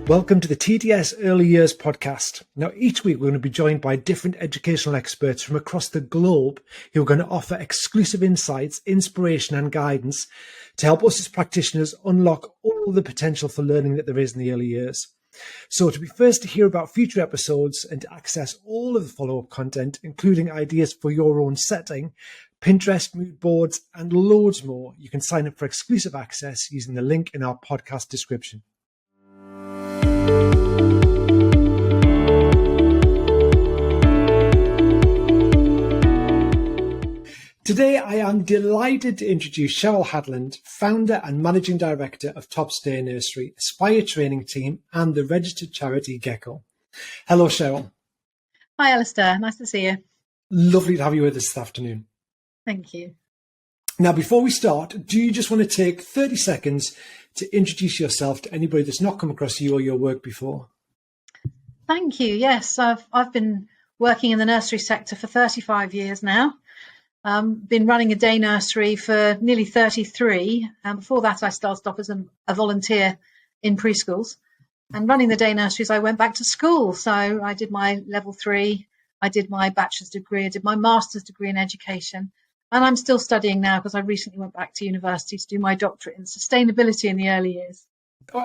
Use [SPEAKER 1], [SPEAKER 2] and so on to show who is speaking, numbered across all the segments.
[SPEAKER 1] Welcome to the TDS Early Years podcast. Now, each week we're going to be joined by different educational experts from across the globe who are going to offer exclusive insights, inspiration and guidance to help us as practitioners unlock all the potential for learning that there is in the early years. So to be first to hear about future episodes and to access all of the follow-up content, including ideas for your own setting, Pinterest, mood boards and loads more, you can sign up for exclusive access using the link in our podcast description. Today, I am delighted to introduce Cheryl Hadland, founder and managing director of Tops Day Nursery, Aspire training team, and the registered charity Gecko. Hello, Cheryl.
[SPEAKER 2] Hi, Alistair. Nice to see you.
[SPEAKER 1] Lovely to have you with us this afternoon.
[SPEAKER 2] Thank you.
[SPEAKER 1] Now, before we start, do you just want to take 30 seconds to introduce yourself to anybody that's not come across you or your work before?
[SPEAKER 2] Thank you. Yes, I've been working in the nursery sector for 35 years now. Been running a day nursery for nearly 33. Before that, I started off as a volunteer in preschools. And running the day nurseries, I went back to school. So I did my level 3, I did my bachelor's degree, I did my master's degree in education. And I'm still studying now because I recently went back to university to do my doctorate in sustainability in the early years.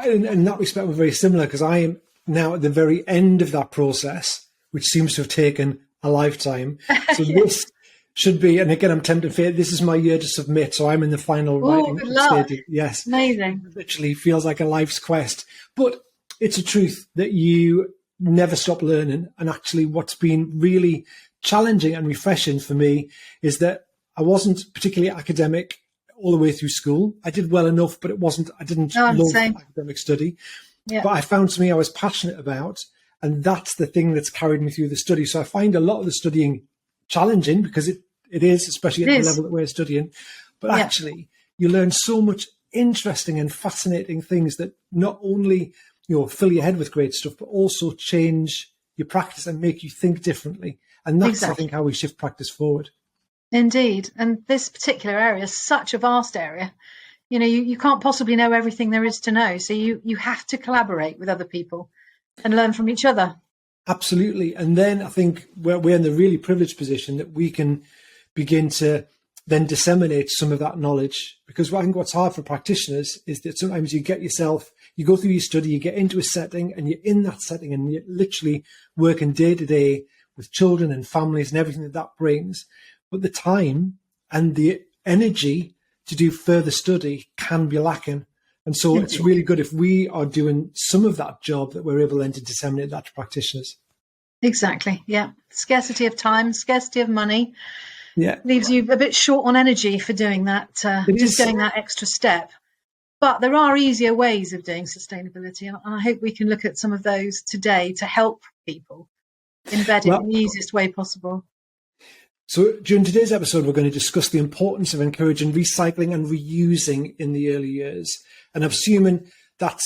[SPEAKER 1] In that respect, we're very similar because I am now at the very end of that process, which seems to have taken a lifetime. So This should be, and again, I'm tempted to say this is my year to submit, so I'm in the final writing stage. Yes,
[SPEAKER 2] amazing.
[SPEAKER 1] It literally feels like a life's quest, but it's a truth that you never stop learning. And actually, what's been really challenging and refreshing for me is that I wasn't particularly academic all the way through school. I did well enough, but I didn't love academic study. Yeah. But I found something I was passionate about, and that's the thing that's carried me through the study. So I find a lot of the studying challenging because it is, especially at the level that we're studying. But actually, you learn so much interesting and fascinating things that not only fill your head with great stuff, but also change your practice and make you think differently. And that's, I think, how we shift practice forward.
[SPEAKER 2] Indeed. And this particular area is such a vast area. You can't possibly know everything there is to know. So you have to collaborate with other people and learn from each other. Absolutely.
[SPEAKER 1] And then I think we're in the really privileged position that we can begin to then disseminate some of that knowledge. Because I think what's hard for practitioners is that sometimes you go through your study, you get into a setting and you're in that setting and you're literally working day to day with children and families and everything that brings. But the time and the energy to do further study can be lacking. And so it's really good if we are doing some of that job that we're able then to disseminate that to practitioners.
[SPEAKER 2] Exactly. Yeah. Scarcity of time, scarcity of money. Yeah. Leaves you a bit short on energy for doing that, going that extra step. But there are easier ways of doing sustainability. And I hope we can look at some of those today to help people embed it in the easiest way possible.
[SPEAKER 1] So during today's episode, we're going to discuss the importance of encouraging recycling and reusing in the early years. And I'm assuming that's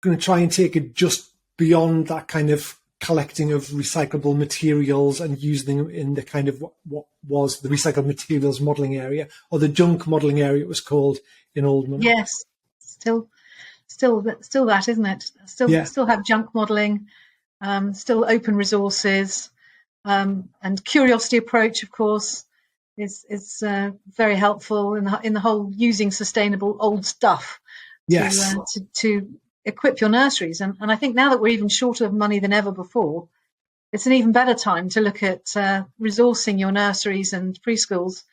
[SPEAKER 1] going to try and take it just beyond that kind of collecting of recyclable materials and using them in the kind of what was the recycled materials modelling area, or the junk modelling area it was called in Old Money.
[SPEAKER 2] Yes, still that, isn't it? Still have junk modelling, still open resources. And curiosity approach, of course, is very helpful in the whole using sustainable old stuff to equip your nurseries. And I think now that we're even shorter of money than ever before, it's an even better time to look at resourcing your nurseries and preschools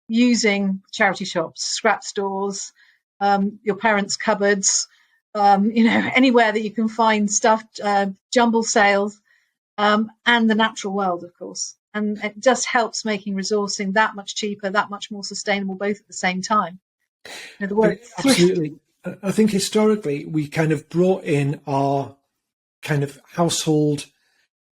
[SPEAKER 2] using charity shops, scrap stores, your parents' cupboards, anywhere that you can find stuff, jumble sales. And the natural world, of course. And it just helps making resourcing that much cheaper, that much more sustainable, both at the same time.
[SPEAKER 1] Absolutely. I think historically we kind of brought in our kind of household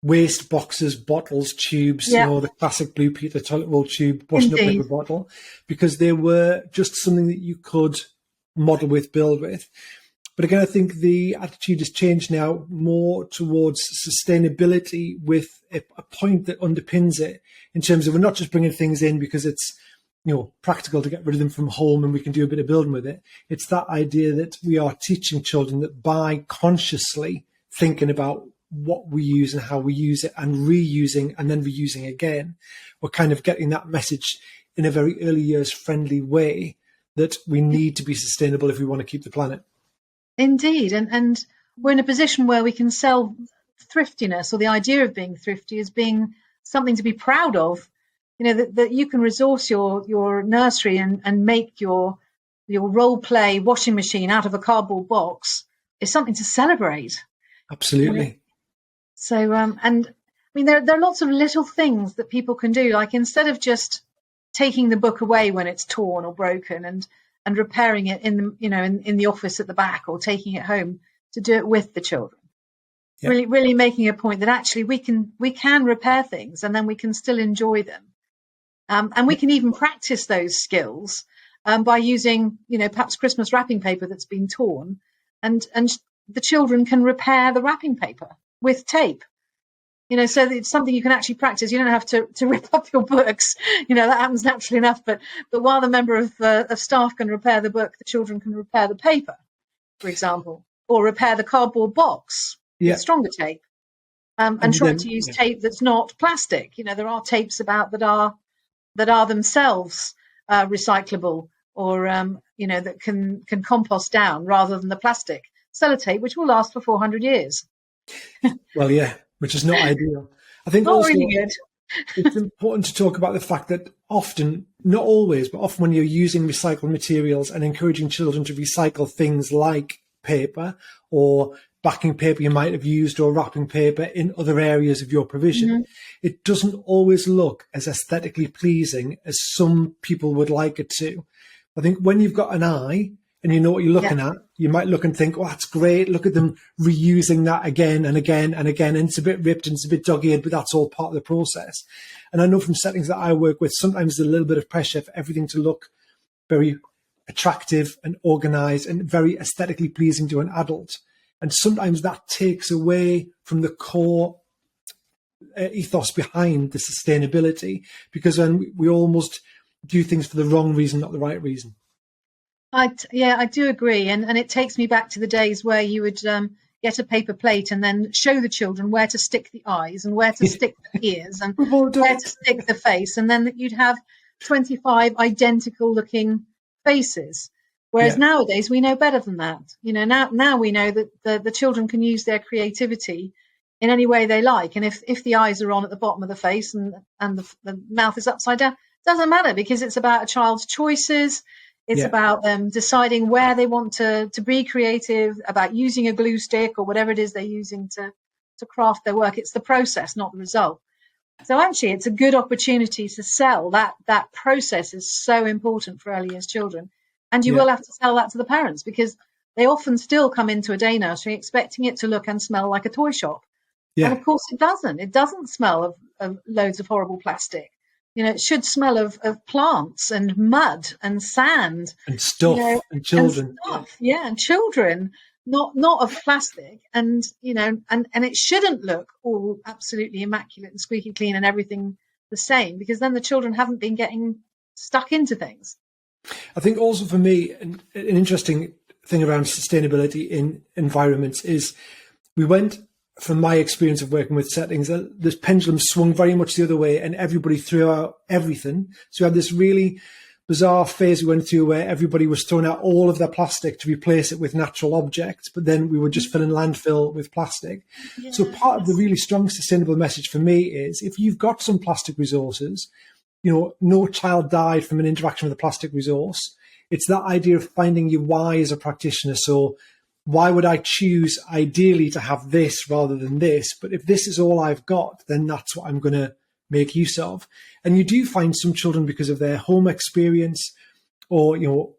[SPEAKER 1] waste boxes, bottles, tubes, the classic Blue Peter toilet roll tube, washing up liquid bottle, because they were just something that you could model with, build with. But again, I think the attitude has changed now more towards sustainability with a point that underpins it in terms of we're not just bringing things in because it's practical to get rid of them from home and we can do a bit of building with it. It's that idea that we are teaching children that by consciously thinking about what we use and how we use it and reusing and then reusing again, we're kind of getting that message in a very early years friendly way that we need to be sustainable if we want to keep the planet.
[SPEAKER 2] Indeed. And we're in a position where we can sell thriftiness, or the idea of being thrifty, as being something to be proud of. That you can resource your nursery and make your role play washing machine out of a cardboard box is something to celebrate.
[SPEAKER 1] Absolutely.
[SPEAKER 2] So, and I mean, there are lots of little things that people can do. Like, instead of just taking the book away when it's torn or broken and repairing it in the office at the back, or taking it home, to do it with the children. Yeah. Really making a point that actually we can repair things and then we can still enjoy them. And we can even practice those skills by using, perhaps Christmas wrapping paper that's been torn, and the children can repair the wrapping paper with tape. So it's something you can actually practice. You don't have to rip up your books. That happens naturally enough. But while the member of staff can repair the book, the children can repair the paper, for example, or repair the cardboard box with stronger tape, and try to use tape that's not plastic. There are tapes that are themselves recyclable, or that can compost down, rather than the plastic sellotape, which will last for 400 years.
[SPEAKER 1] Well, yeah, which is not ideal. I think
[SPEAKER 2] not
[SPEAKER 1] also
[SPEAKER 2] really good.
[SPEAKER 1] It's important to talk about the fact that often, not always, but often when you're using recycled materials and encouraging children to recycle things like paper or backing paper you might have used, or wrapping paper in other areas of your provision, it doesn't always look as aesthetically pleasing as some people would like it to. I think when you've got an eye and you know what you're looking at, you might look and think, oh, that's great. Look at them reusing that again and again and again. And it's a bit ripped and it's a bit dog-eared, but that's all part of the process. And I know from settings that I work with, sometimes there's a little bit of pressure for everything to look very attractive and organized and very aesthetically pleasing to an adult. And sometimes that takes away from the core ethos behind the sustainability, because then we almost do things for the wrong reason, not the right reason.
[SPEAKER 2] I do agree. And it takes me back to the days where you would get a paper plate and then show the children where to stick the eyes and where to stick the ears and where to stick the face. And then you'd have 25 identical looking faces. Whereas nowadays we know better than that. Now we know that the children can use their creativity in any way they like. And if the eyes are on at the bottom of the face and the mouth is upside down, it doesn't matter, because it's about a child's choices. It's about them deciding where they want to be creative, about using a glue stick or whatever it is they're using to craft their work. It's the process, not the result. So actually, it's a good opportunity to sell that. That process is so important for early years children. And you will have to sell that to the parents, because they often still come into a day nursery expecting it to look and smell like a toy shop. Yeah. And of course it doesn't. It doesn't smell of loads of horrible plastic. It should smell of plants and mud and sand
[SPEAKER 1] and stuff and children.
[SPEAKER 2] And children, not of plastic. And and it shouldn't look all absolutely immaculate and squeaky clean and everything the same, because then the children haven't been getting stuck into things.
[SPEAKER 1] I think also for me, an interesting thing around sustainability in environments is we went, from my experience of working with settings, this pendulum swung very much the other way and everybody threw out everything. So we had this really bizarre phase we went through where everybody was throwing out all of their plastic to replace it with natural objects, but then we were just filling landfill with plastic. Yeah. So part of the really strong sustainable message for me is, if you've got some plastic resources, no child died from an interaction with a plastic resource. It's that idea of finding your why as a practitioner. So why would I choose ideally to have this rather than this? But if this is all I've got, then that's what I'm going to make use of. And you do find some children, because of their home experience or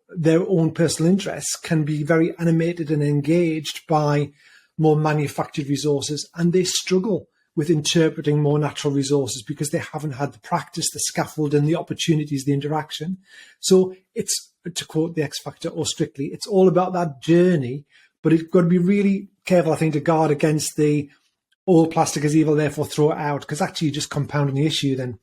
[SPEAKER 1] their own personal interests, can be very animated and engaged by more manufactured resources, and they struggle with interpreting more natural resources because they haven't had the practice, the scaffolding, the opportunities, the interaction. So it's, to quote the X Factor or Strictly, it's all about that journey, but you've got to be really careful, I think, to guard against the all plastic is evil, therefore throw it out, because actually you're just compounding the issue then.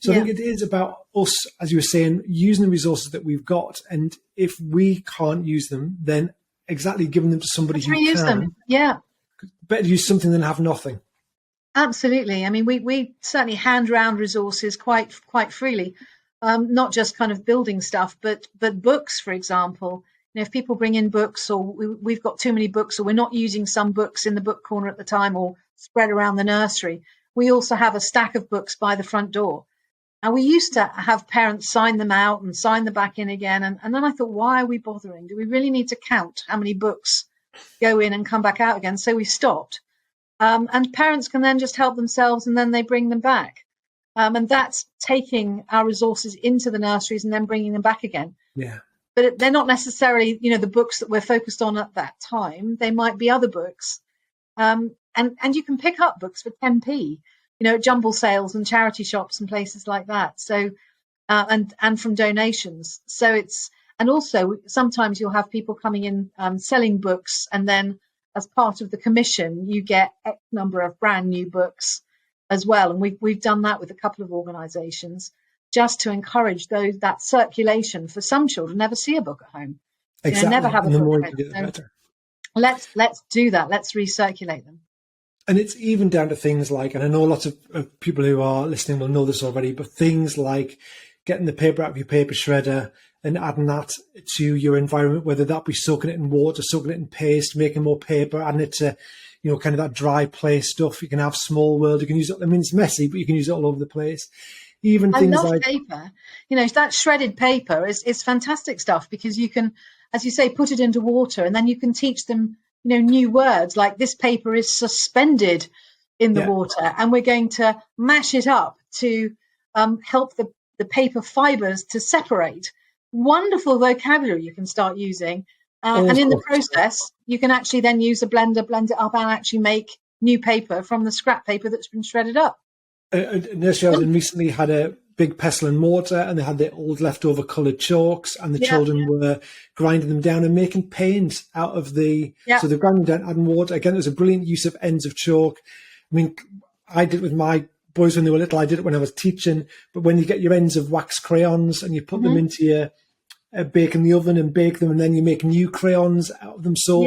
[SPEAKER 1] So I think it is about us, as you were saying, using the resources that we've got. And if we can't use them, then exactly giving them to somebody who
[SPEAKER 2] reuse
[SPEAKER 1] can.
[SPEAKER 2] them. Yeah.
[SPEAKER 1] Better to use something than have nothing.
[SPEAKER 2] Absolutely. I mean, we certainly hand around resources quite freely, not just kind of building stuff, but books, for example. You know, if people bring in books, or we've got too many books, or we're not using some books in the book corner at the time, or spread around the nursery, we also have a stack of books by the front door. And we used to have parents sign them out and sign them back in again. And then I thought, why are we bothering? Do we really need to count how many books go in and come back out again? So we stopped. And parents can then just help themselves, and then they bring them back. And that's taking our resources into the nurseries and then bringing them back again.
[SPEAKER 1] Yeah.
[SPEAKER 2] But they're not necessarily, the books that we're focused on at that time. They might be other books. And you can pick up books for 10p, at jumble sales and charity shops and places like that. So, and from donations. So and also sometimes you'll have people coming in, selling books, and then as part of the commission, you get X number of brand new books as well. And we've done that with a couple of organisations, just to encourage that circulation. For some children, never see a book at home.
[SPEAKER 1] Exactly.
[SPEAKER 2] Never have a
[SPEAKER 1] and the more
[SPEAKER 2] book.
[SPEAKER 1] you do, the better.
[SPEAKER 2] Let's do that. Let's recirculate them.
[SPEAKER 1] And it's even down to things like, and I know lots of people who are listening will know this already, but things like getting the paper out of your paper shredder and adding that to your environment, whether that be soaking it in water, soaking it in paste, making more paper, adding it to, kind of that dry play stuff. You can have Small World. You can use it. I mean, it's messy, but you can use it all over the place. Even things like
[SPEAKER 2] paper. That shredded paper is fantastic stuff, because you can, as you say, put it into water, and then you can teach them, new words like, this paper is suspended in the water, and we're going to mash it up to help the paper fibers to separate. Wonderful vocabulary you can start using. And in the process, you can actually then use a blender, blend it up, and actually make new paper from the scrap paper that's been shredded up.
[SPEAKER 1] Nursery Island recently had a big pestle and mortar, and they had their old leftover coloured chalks, and the children were grinding them down and making paint out of so they're grinding down, adding water. Again, it was a brilliant use of ends of chalk. I mean, I did it with my boys when they were little. I did it when I was teaching. But when you get your ends of wax crayons and you put them into your bake in the oven and bake them, and then you make new crayons out of them. So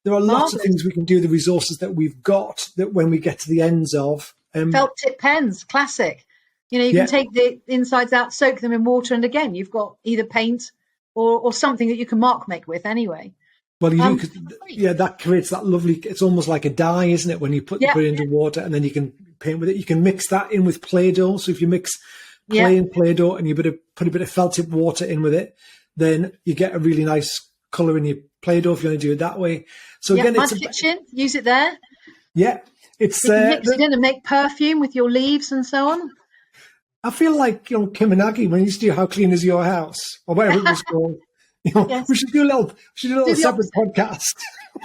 [SPEAKER 1] there are lots of things we can do with the resources that we've got, that when we get to the ends of.
[SPEAKER 2] Felt tip pens, classic. You can take the insides out, soak them in water, and again, you've got either paint or something that you can make with anyway.
[SPEAKER 1] Well, you do, 'cause, that creates that lovely, it's almost like a dye, isn't it? When you put it into water, and then you can paint with it. You can mix that in with Play-Doh. So if you mix clay and Play-Doh, and you put a bit of felt tip water in with it, then you get a really nice colour in your Play-Doh if you want to do it that way. So again,
[SPEAKER 2] it's kitchen, use it there.
[SPEAKER 1] Yeah. It's
[SPEAKER 2] you can mix it in and make perfume with your leaves and so on.
[SPEAKER 1] I feel like, Kim and Aggie, when you used to do How Clean Is Your House, or whatever it was called. We should do a little separate podcast.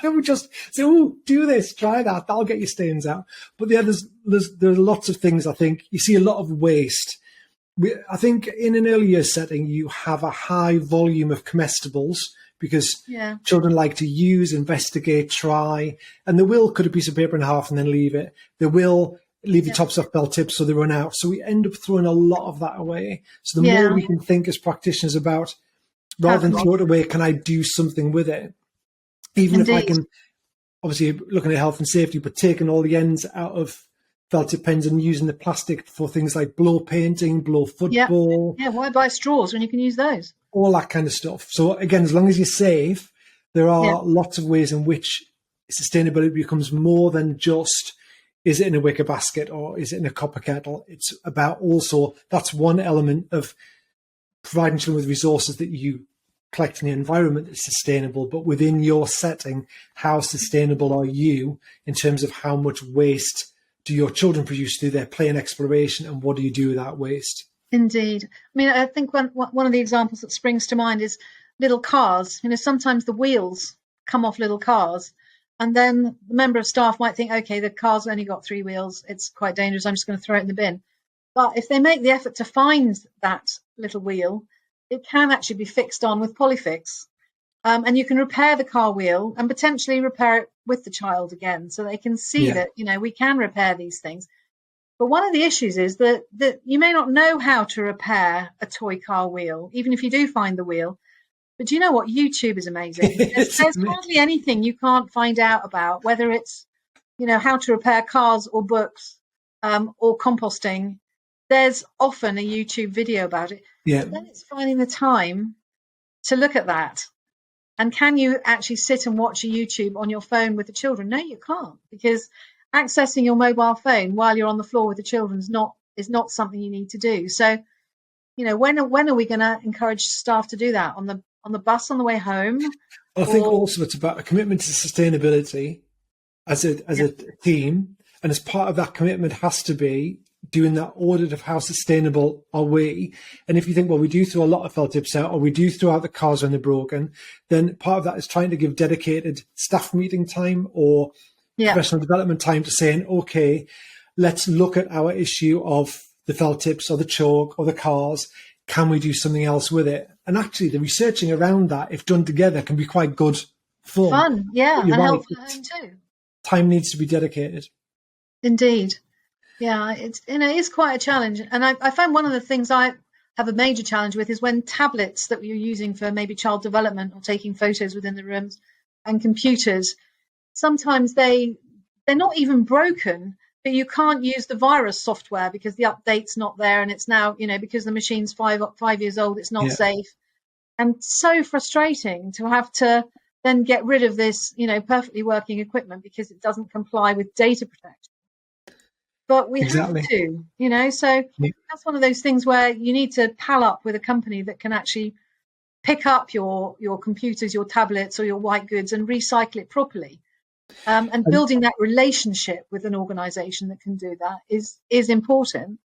[SPEAKER 1] We just say, do this, try that. That'll get your stains out. But there's lots of things. I think you see a lot of waste. I think in an early years setting, you have a high volume of comestibles, because children like to use, investigate, try, and they will cut a piece of paper in half and then leave it. They will leave the tops off bell tips so they run out. So we end up throwing a lot of that away. So the more we can think as practitioners about, rather than throw it away, can I do something with it? Even if I can, obviously looking at health and safety, but taking all the ends out of felt tip pens and using the plastic for things like blow painting, blow football.
[SPEAKER 2] Yeah, why buy straws when you can use those?
[SPEAKER 1] All that kind of stuff. So again, as long as you're safe, there are lots of ways in which sustainability becomes more than just, is it in a wicker basket or is it in a copper kettle? It's about also, that's one element of providing children with resources that you collect in the environment that's sustainable, but within your setting, how sustainable are you in terms of how much waste do your children produce through their play and exploration, and what do you do with that waste?
[SPEAKER 2] Indeed. I mean, I think one of the examples that springs to mind is little cars. Sometimes the wheels come off little cars, and then the member of staff might think, okay, the car's only got 3 wheels. It's quite dangerous. I'm just going to throw it in the bin. But if they make the effort to find that little wheel, it can actually be fixed on with Polyfix. And you can repair the car wheel and potentially repair it with the child again, so they can see that, we can repair these things. But one of the issues is that you may not know how to repair a toy car wheel, even if you do find the wheel. But do you know what? YouTube is amazing. There's hardly anything you can't find out about, whether it's, how to repair cars or books or composting. There's often a YouTube video about it.
[SPEAKER 1] Yeah.
[SPEAKER 2] But then it's finding the time to look at that. And can you actually sit and watch a YouTube on your phone with the children? No, you can't, because accessing your mobile phone while you're on the floor with the children is not something you need to do. So, when are we going to encourage staff to do that? On the bus on the way home?
[SPEAKER 1] I think also it's about a commitment to sustainability as a team, and as part of that commitment has to be doing that audit of how sustainable are we. And if you think, well, we do throw a lot of felt tips out, or we do throw out the cars when they're broken, then part of that is trying to give dedicated staff meeting time or professional development time to saying, okay, let's look at our issue of the felt tips or the chalk or the cars. Can we do something else with it? And actually the researching around that, if done together, can be quite good fun.
[SPEAKER 2] Yeah, and helpful at home too.
[SPEAKER 1] Time needs to be dedicated.
[SPEAKER 2] Indeed. Yeah, it's quite a challenge. And I find one of the things I have a major challenge with is when tablets that we're using for maybe child development or taking photos within the rooms and computers, sometimes they're not even broken, but you can't use the virus software because the update's not there, and it's now, because the machine's 5 years old, it's not safe. And so frustrating to have to then get rid of this, perfectly working equipment because it doesn't comply with data protection. But we have to, so that's one of those things where you need to pal up with a company that can actually pick up your computers, your tablets, or your white goods and recycle it properly. And building that relationship with an organisation that can do that is important.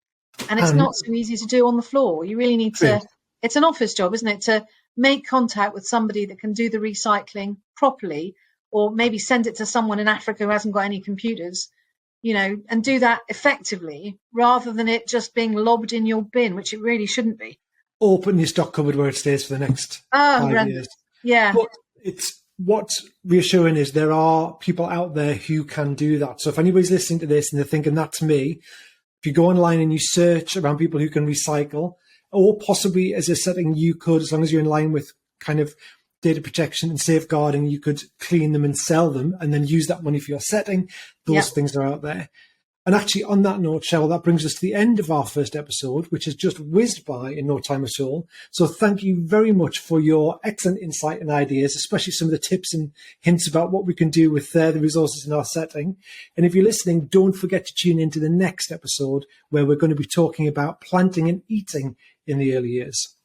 [SPEAKER 2] And it's not so easy to do on the floor. You really need to, it's an office job, isn't it, to make contact with somebody that can do the recycling properly, or maybe send it to someone in Africa who hasn't got any computers, and do that effectively rather than it just being lobbed in your bin, which it really shouldn't be.
[SPEAKER 1] Or put in your stock cupboard where it stays for the next 5 years.
[SPEAKER 2] Yeah.
[SPEAKER 1] But what's reassuring is there are people out there who can do that. So if anybody's listening to this and they're thinking, that's me, if you go online and you search around people who can recycle, or possibly as a setting you could, as long as you're in line with kind of data protection and safeguarding, you could clean them and sell them and then use that money for your setting. Those things are out there. And actually, on that note, Cheryl, that brings us to the end of our first episode, which has just whizzed by in no time at all. So thank you very much for your excellent insight and ideas, especially some of the tips and hints about what we can do with the resources in our setting. And if you're listening, don't forget to tune into the next episode, where we're going to be talking about planting and eating in the early years.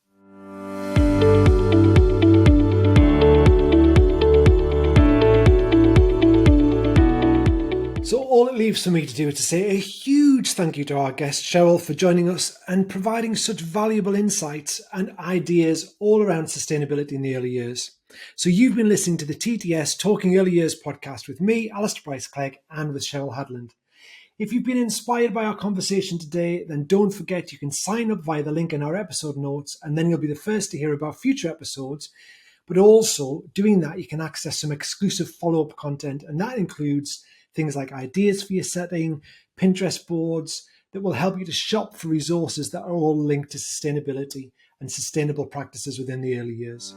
[SPEAKER 1] So all it leaves for me to do is to say a huge thank you to our guest, Cheryl, for joining us and providing such valuable insights and ideas all around sustainability in the early years. So you've been listening to the TTS Talking Early Years podcast with me, Alistair Bryce-Clegg, and with Cheryl Hadland. If you've been inspired by our conversation today, then don't forget you can sign up via the link in our episode notes, and then you'll be the first to hear about future episodes. But also, doing that, you can access some exclusive follow-up content, and that includes things like ideas for your setting, Pinterest boards that will help you to shop for resources that are all linked to sustainability and sustainable practices within the early years.